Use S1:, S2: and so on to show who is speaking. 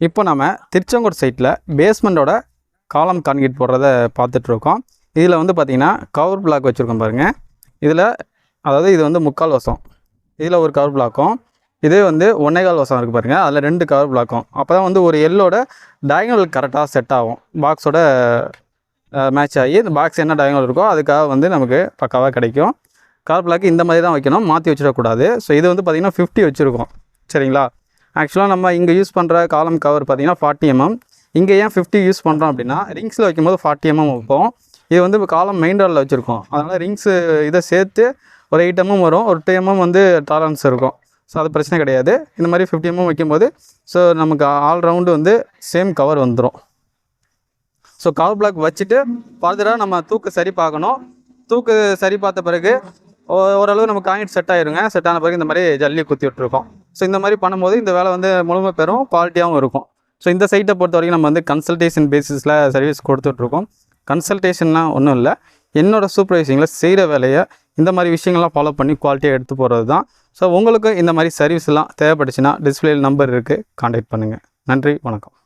S1: இப்போ நம்ம திருச்செங்கோடு சைட்டில் பேஸ்மெண்ட்டோட காலம் கான்கிரீட் போடுறத பார்த்துட்ருக்கோம். இதில் வந்து பார்த்திங்கன்னா கவர் பிளாக் வச்சுருக்கோம் பாருங்கள். இதில் அதாவது இது வந்து 3/4 வசம், இதில் ஒரு கவர் பிளாக்கும், இதே வந்து 1.25 வசம் இருக்குது பாருங்கள். அதில் 2 கவர் பிளாக்கும். அப்போ தான் வந்து ஒரு எல்லோட டயகனல் கரெக்டாக செட் ஆகும், பாக்ஸோட மேட்ச் ஆகி இந்த பாக்ஸ் என்ன டயகனல் இருக்கோ அதுக்காக வந்து நமக்கு பக்காவாக கிடைக்கும். கவர் பிளாக்கு இந்த மாதிரி தான் வைக்கணும், மாற்றி வச்சிடக்கூடாது. ஸோ இது வந்து பார்த்திங்கன்னா 50 வச்சுருக்கோம், சரிங்களா. ஆக்சுவலாக நம்ம இங்கே யூஸ் பண்ணுற காலம் கவர் பார்த்திங்கன்னா 40 mm. இங்கே ஏன் 50 யூஸ் பண்ணுறோம் அப்படின்னா, ரிங்ஸில் வைக்கும்போது 40 mm வைப்போம். இது வந்து இப்போ காலம் மெயின் டாலில் வச்சுருக்கோம். அதனால் ரிங்ஸு இதை சேர்த்து ஒரு 8 mm வரும், ஒரு 2 mm வந்து டாலரன்ஸ் இருக்கும். ஸோ அது பிரச்சனை கிடையாது. இந்த மாதிரி 50 mm வைக்கும்போது ஸோ நமக்கு ஆல் ரவுண்டு வந்து சேம் கவர் வந்துடும். ஸோ கவர் பிளாக் வச்சுட்டு ஃபர்தராக நம்ம தூக்கு சரி பார்க்கணும். தூக்கு சரி பார்த்த பிறகு ஓரளவு நம்ம கான்கிரீட் செட் ஆகிருங்க. செட் ஆன பிறகு இந்த மாதிரி ஜல்லி குத்தி விட்டுருக்கோம். ஸோ இந்த மாதிரி பண்ணும்போது இந்த வேலை வந்து முழுமை பெறும், குவாலிட்டியாகவும் இருக்கும். ஸோ இந்த சைட்டை பொறுத்த வரைக்கும் நம்ம வந்து கன்சல்டேஷன் பேசிஸில் சர்வீஸ் கொடுத்துட்ருக்கோம். கன்சல்டேஷன்லாம் ஒன்றும் இல்லை, என்னோடய சூப்பர்வைசிங்கில் செய்கிற வேலையை இந்த மாதிரி விஷயங்கள்லாம் ஃபாலோ பண்ணி குவாலிட்டியாக எடுத்து போகிறது தான். ஸோ உங்களுக்கு இந்த மாதிரி சர்வீஸ்லாம் தேவைப்பட்டுச்சுன்னா டிஸ்பிளேயில் நம்பர் இருக்குது, கான்டாக்ட் பண்ணுங்கள். நன்றி, வணக்கம்.